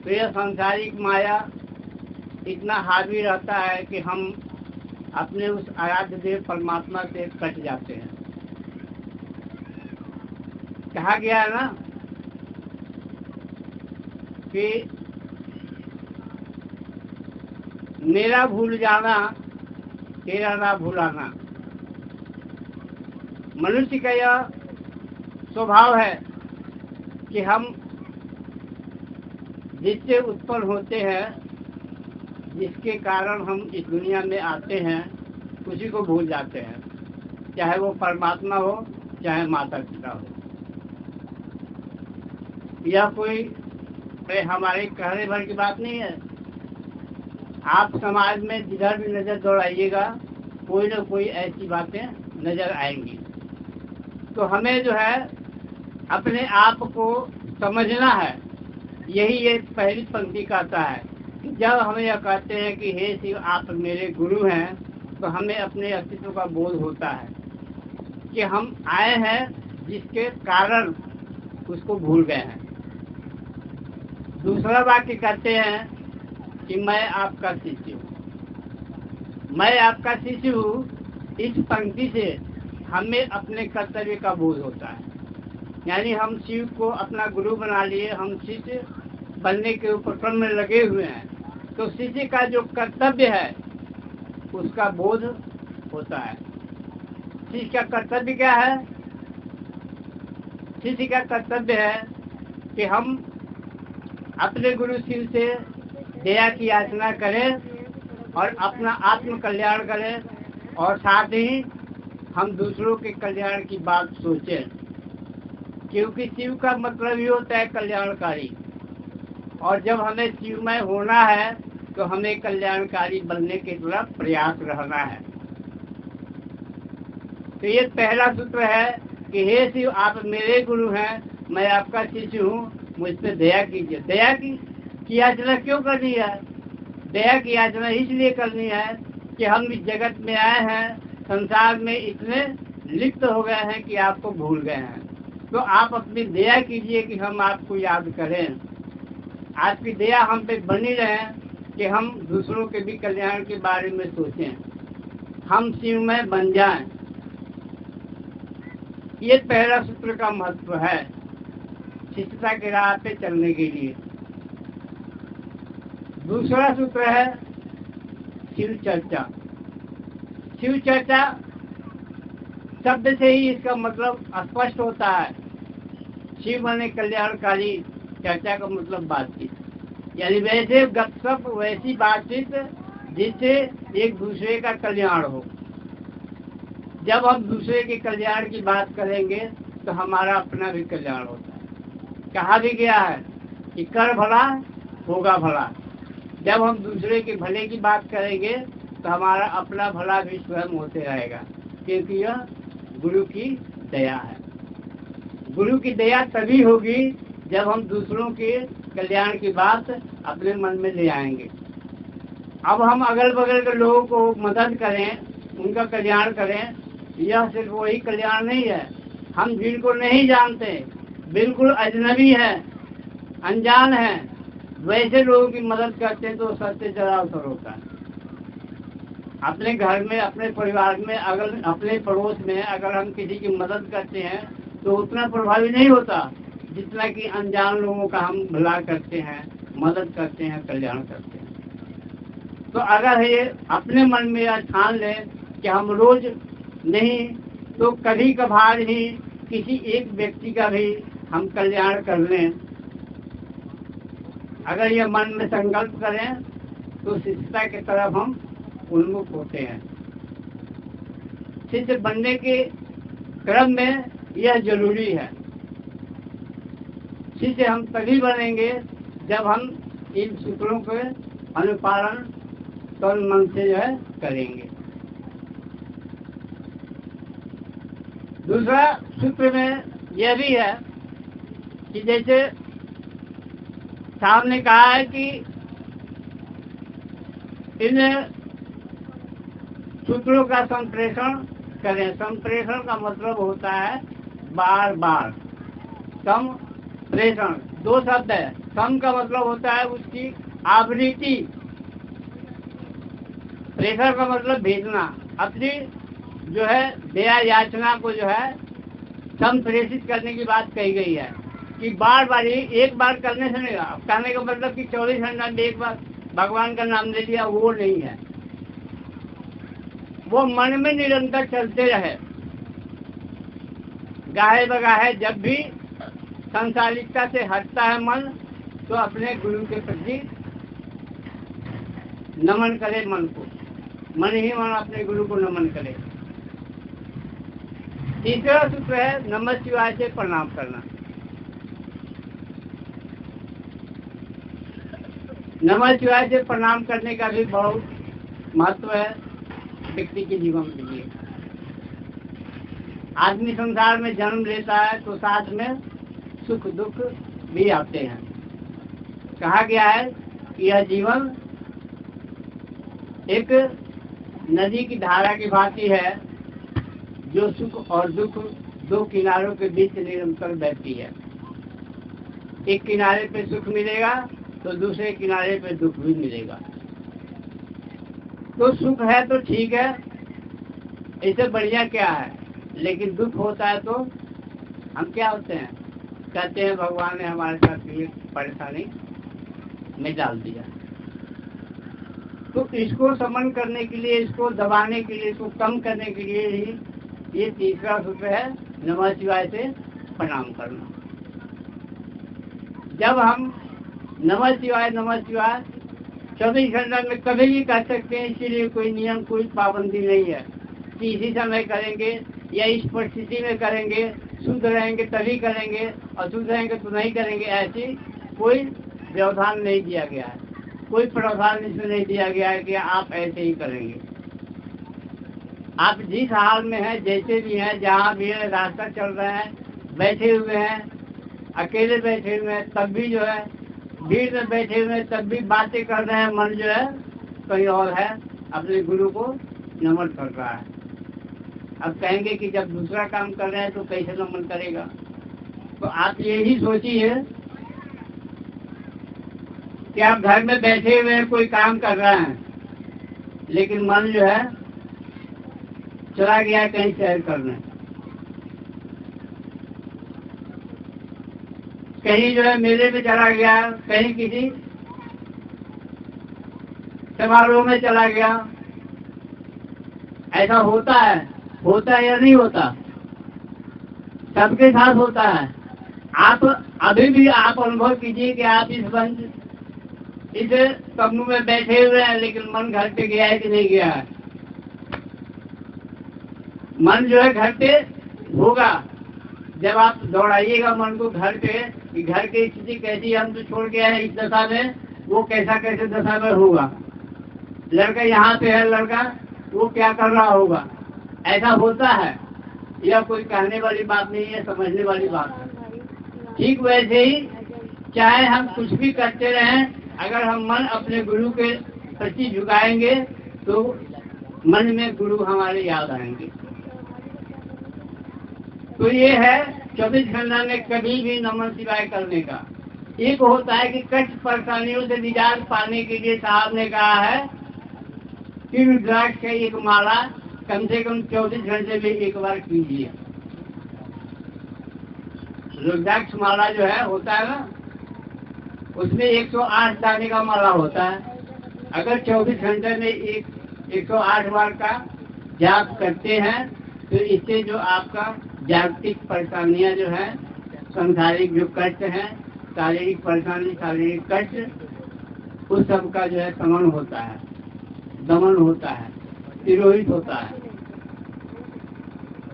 तो यह सांसारिक माया इतना हावी रहता है कि हम अपने उस आराध्य देव परमात्मा से कट जाते हैं। कहा गया है ना कि मेरा भूल जाना तेरा ना भूलाना। मनुष्य का यह स्वभाव है कि हम जिससे उत्पन्न होते हैं, जिसके कारण हम इस दुनिया में आते हैं, उसी को भूल जाते हैं, चाहे वो परमात्मा हो चाहे माता पिता हो। यह कोई हमारे कहने भर की बात नहीं है। आप समाज में जिधर भी नजर दौड़ाइएगा कोई ना कोई ऐसी बातें नजर आएंगी। तो हमें जो है अपने आप को समझना है। यही ये पहली पंक्ति कहता है कि जब हमें यह कहते हैं कि हे शिव आप मेरे गुरु हैं, तो हमें अपने अस्तित्व का बोध होता है कि हम आए हैं जिसके कारण उसको भूल गए हैं। दूसरा वाक्य कहते हैं कि मैं आपका शिष्य हूँ। मैं आपका शिष्य हूँ, इस पंक्ति से हमें अपने कर्तव्य का बोध होता है। यानी हम शिव को अपना गुरु बना लिए, हम शिष्य बनने के उपक्रम में लगे हुए हैं। तो शिष्य का जो कर्तव्य है उसका बोध होता है। शिष्य का कर्तव्य क्या है? शिष्य का कर्तव्य है कि हम अपने गुरु शिव से दया की याचना करें और अपना आत्म कल्याण करें, और साथ ही हम दूसरों के कल्याण की बात सोचें, क्योंकि शिव का मतलब ही होता है कल्याणकारी। और जब हमें शिवमय होना है तो हमें कल्याणकारी बनने के तरफ प्रयास रहना है। तो ये पहला सूत्र है कि हे शिव आप मेरे गुरु हैं, मैं आपका शिष्य हूँ, मुझ पे दया कीजिए। दया की याचना क्यों करनी है? दया की याचना इसलिए करनी है कि हम इस जगत में आए हैं, संसार में इतने लिप्त हो गए हैं कि आपको भूल गए हैं। तो आप अपनी दया कीजिए कि हम आपको याद करें। आपकी दया हम पे बनी रहे कि हम दूसरों के भी कल्याण के बारे में सोचें, हम शिवमय बन जाएं। ये पहला सूत्र का महत्व है शिष्यता के राह पे चलने के लिए। दूसरा सूत्र है शिव चर्चा। शिव चर्चा शब्द से ही इसका मतलब स्पष्ट होता है। शिव माने कल्याणकारी, चर्चा का मतलब बातचीत, यानी वैसे गपशप, वैसी बातचीत जिससे एक दूसरे का कल्याण हो। जब हम दूसरे के कल्याण की बात करेंगे तो हमारा अपना भी कल्याण होता है। कहा भी गया है कि कर भला होगा भला। जब हम दूसरे के भले की बात करेंगे तो हमारा अपना भला भी स्वयं होते रहेगा, क्योंकि यह गुरु की दया है। गुरु की दया तभी होगी जब हम दूसरों के कल्याण की बात अपने मन में ले आएंगे। अब हम अगल बगल के लोगों को मदद करें, उनका कल्याण करें, यह सिर्फ वही कल्याण नहीं है। हम जिनको नहीं जानते, बिल्कुल अजनबी है, अनजान है, वैसे लोगों की मदद करते हैं तो सत्य चरावतर होता है। अपने घर में, अपने परिवार में, अगर अपने पड़ोस में अगर हम किसी की मदद करते हैं तो उतना प्रभावी नहीं होता जितना कि अनजान लोगों का हम भला करते हैं, मदद करते हैं, कल्याण करते हैं। तो अगर ये अपने मन में यह ठान लें कि हम रोज नहीं तो कभी कभार ही किसी एक व्यक्ति का भी हम कल्याण कर लें, अगर ये मन में संकल्प करें तो शिष्यता की तरफ हम उन्मुख होते हैं। शिष्य बनने के क्रम में यह जरूरी है। शिष्य हम तभी बनेंगे जब हम इन सूत्रों के अनुपालन तन मन से जो है करेंगे। दूसरा सूत्र में यह भी है कि जैसे सामने कहा है कि इन सूत्रों का संप्रेषण करें। संप्रेषण का मतलब होता है बार बार। संप्रेषण दो शब्द है, सम का मतलब होता है उसकी आवृत्ति, प्रेशर का मतलब भेजना, अपनी जो है दया याचना को जो है संप्रेषित करने की बात कही गई है कि बार बार एक बार करने से नहीं, कहने का मतलब कि 24 घंटा में एक बार भगवान का नाम ले लिया, वो नहीं है। वो मन में निरंतर चलते रहे, गाहे बगाहे जब भी संसारिकता से हटता है मन, तो अपने गुरु के प्रति नमन करे, मन को मन ही मन अपने गुरु को नमन करे। तीसरा सूत्र है नमः शिवाय से प्रणाम करना। नमः शिवाय से प्रणाम करने का भी बहुत महत्व है व्यक्ति के जीवन के लिए। आदमी संसार में जन्म लेता है तो साथ में सुख दुख भी आते हैं। कहा गया है कि यह जीवन एक नदी की धारा की भांति है जो सुख और दुख दो किनारों के बीच निरंतर बहती है। एक किनारे पे सुख मिलेगा तो दूसरे किनारे पे दुख भी मिलेगा। तो सुख है तो ठीक है, इससे बढ़िया क्या है, लेकिन दुख होता है तो हम क्या होते हैं, कहते हैं भगवान ने हमारे साथ ये परेशानी में डाल दिया। तो इसको समन करने के लिए, इसको दबाने के लिए, इसको कम करने के लिए ही ये तीसरा सूत्र है नमः शिवाय से प्रणाम करना। जब हम नमः शिवाय 24 घंटा में कभी भी कर सकते हैं, इसीलिए कोई नियम कोई पाबंदी नहीं है कि इसी समय करेंगे या इस परिस्थिति में करेंगे, शुद्ध रहेंगे तभी करेंगे और शुद्ध रहेंगे तो नहीं करेंगे, ऐसी कोई व्यवधान नहीं दिया गया है, कोई प्रावधान इसमें नहीं दिया गया है कि आप ऐसे ही करेंगे। आप जिस हाल में हैं, जैसे भी हैं, जहाँ भी है, रास्ता चल रहे हैं, बैठे हुए हैं, अकेले बैठे हुए हैं, तब भी जो है भीड़ में बैठे हुए हैं, तब भी बातें कर रहे हैं, मन जो है कहीं और है, अपने गुरु को नमन कर रहा है। अब कहेंगे कि जब दूसरा काम कर रहे हैं तो कैसे नमन करेगा। तो आप यही सोचिए कि आप घर में बैठे हुए हैं, कोई काम कर रहे हैं, लेकिन मन जो है चला गया कहीं सैर करने, कहीं जो है मेले में चला गया, कहीं किसी समारोह में चला गया। ऐसा होता है या नहीं होता? सबके साथ होता है। आप अभी भी आप अनुभव कीजिए कि आप इस कमरे में बैठे हुए हैं, लेकिन मन घर पे गया है कि नहीं गया है। मन जो है घर पे होगा, जब आप दौड़ाइएगा मन को घर पे कि घर की स्थिति कैसी, हम तो छोड़ के आए इस दशा में, वो कैसे दशा में होगा, लड़का यहाँ पे है, लड़का वो क्या कर रहा होगा। ऐसा होता है, यह कोई कहने वाली बात नहीं है, समझने वाली बात है। ठीक वैसे ही चाहे हम कुछ भी करते रहें, अगर हम मन अपने गुरु के प्रति झुकाएंगे तो मन में गुरु हमारे याद आएंगे। तो ये है 24 घंटा में कभी भी नमः शिवाय करने का। एक होता है कि कष्ट परेशानियों से निजात पाने के लिए साहब ने कहा है कि रुद्राक्ष का एक माला कम से कम 24 घंटे में एक बार कीजिए। रुद्राक्ष माला जो है होता है ना, उसमें 108 दाने का माला होता है। अगर 24 घंटे में 108 बार का जाप करते हैं तो इससे जो आपका जागतिक परेशानियां जो है, सांसारिक जो कष्ट हैं, शारीरिक परेशानी, शारीरिक कष्ट, उस सब का जो है शमन होता है, दमन होता है, तिरोहित होता है।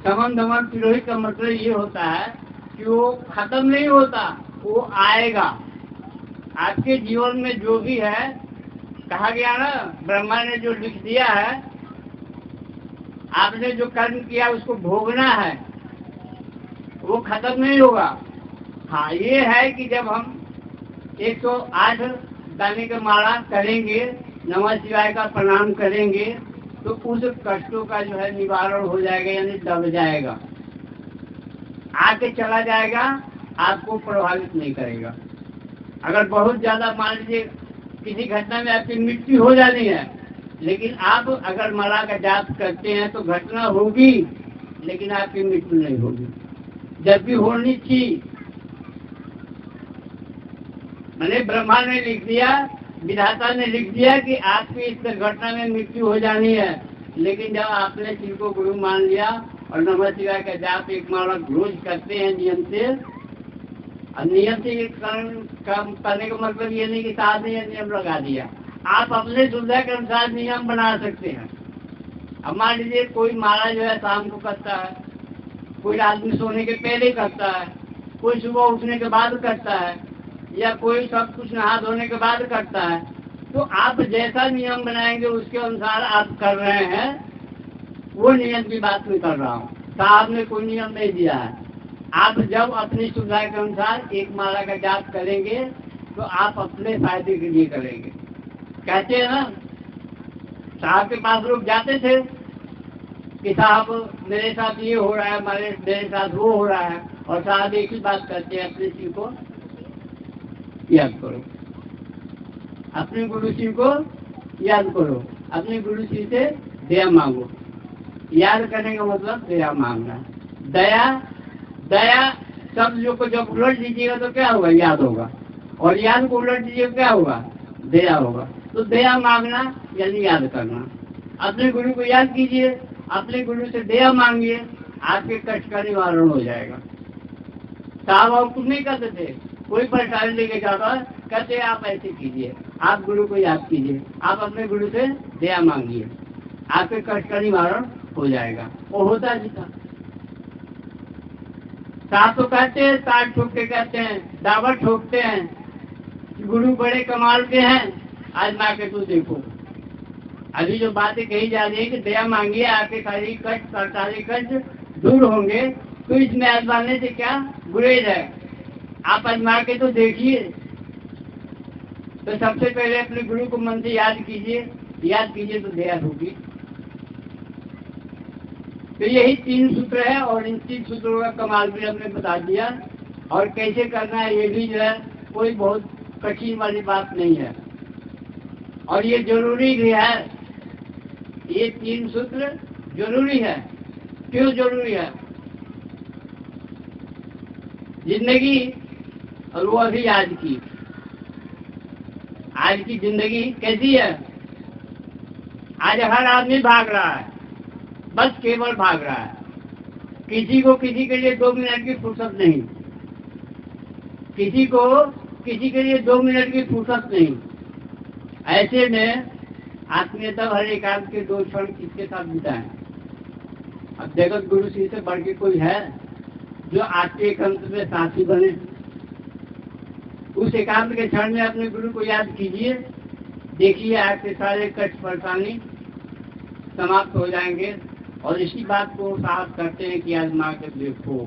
शमन दमन तिरोहित का मतलब ये होता है कि वो खत्म नहीं होता, वो आएगा। आपके जीवन में जो भी है, कहा गया ना, ब्रह्मा ने जो लिख दिया है, आपने जो कर्म किया उसको भोगना है, वो खत्म नहीं होगा। हाँ, ये है कि जब हम 108 दाने का माला करेंगे, नमः शिवाय का प्रणाम करेंगे, तो उस कष्टों का जो है निवारण हो जाएगा, यानी दब जाएगा, आके चला जाएगा, आपको प्रभावित नहीं करेगा। अगर बहुत ज्यादा मान लीजिए किसी घटना में आपकी मृत्यु हो जानी है, लेकिन आप अगर माला का जाप करते हैं तो घटना होगी, लेकिन आपकी मृत्यु नहीं होगी, जबकि होनी थी। मैंने ब्रह्मा ने लिख दिया, विधाता ने लिख दिया कि आपकी इस घटना में मृत्यु हो जानी है, लेकिन जब आपने शिव को गुरु मान लिया और नमः शिवाय का जाप एक माला रोज करते हैं नियम से, और नियम से ये काम करने का मतलब ये नहीं कि साथ ने नियम लगा दिया, आप अपने सुविधा के अनुसार नियम बना सकते हैं। अब मान लीजिए कोई माला जो है शाम को करता है, कोई आदमी सोने के पहले करता है, कोई सुबह उठने के बाद करता है, या कोई सब कुछ नहा धोने के बाद करता है। तो आप जैसा नियम बनाएंगे उसके अनुसार आप कर रहे हैं, वो नियम की बात नहीं कर रहा हूँ। साहब ने कोई नियम नहीं दिया है। आप जब अपनी सुविधा के अनुसार एक माला का जाप करेंगे तो आप अपने फायदे के लिए करेंगे। कहते हैं ना, साहब के पास लोग जाते थे कि साहब मेरे साथ ये हो रहा है, मेरे साथ वो हो रहा है, और साहब एक ही बात करते हैं, अपने शिव को याद करो, अपने गुरु शिव को याद करो, अपने गुरु शिव से दया मांगो। याद करने का मतलब दया मांगना। दया दया शब्द को जब उलट दीजिएगा तो क्या होगा? याद होगा। और याद को उलट दीजिएगा क्या होगा? दया होगा। तो दया मांगना यानी याद करना। अपने गुरु को याद कीजिए, अपने गुरु से दया मांगिए, आपके कष्ट का निवारण हो जाएगा। साहब और कुछ नहीं करते थे, कोई परेशानी लेके जाता, कहते आप ऐसे कीजिए, आप गुरु को याद कीजिए, आप अपने गुरु से दया मांगिए, आपके कष्ट का निवारण हो जाएगा। वो होता नहीं था। साथ तो कहते हैं, ताट ठोक के कहते हैं, दावत ठोकते हैं, गुरु बड़े कमाल के हैं, आजमा के तू देखो। अभी जो बातें कही जा रही है कि दया मांगिए, आपके सारी कष्ट सरकारी कष्ट दूर होंगे, तो इसमें आजमाने से क्या गुरेज है? आप आजमा के तो देखिए। तो सबसे पहले अपने गुरु को मन से याद कीजिए तो दया होगी। तो यही 3 सूत्र है, और इन 3 सूत्रों का कमाल भी हमने बता दिया, और कैसे करना है ये भी जो है कोई बहुत कठिन वाली बात नहीं है, और ये जरूरी भी है। ये 3 सूत्र जरूरी है। क्यों जरूरी है? जिंदगी, और वो अभी आज की जिंदगी कैसी है? आज हर आदमी भाग रहा है, बस केवल भाग रहा है। किसी को किसी के लिए 2 मिनट की फुर्सत नहीं, किसी के लिए 2 मिनट की फुर्सत नहीं। ऐसे में आत्मीयता हर एक आदमी के 2 क्षण किसके साथ बिताएं? अब जगत गुरु श्री से बढ़ के कोई है जो आपके एकांत में साथी बने? उस एकांत के क्षण में अपने गुरु को याद कीजिए, देखिए आपके सारे कष्ट परेशानी समाप्त हो जाएंगे। और इसी बात को साफ करते हैं कि आजमा कर देखो।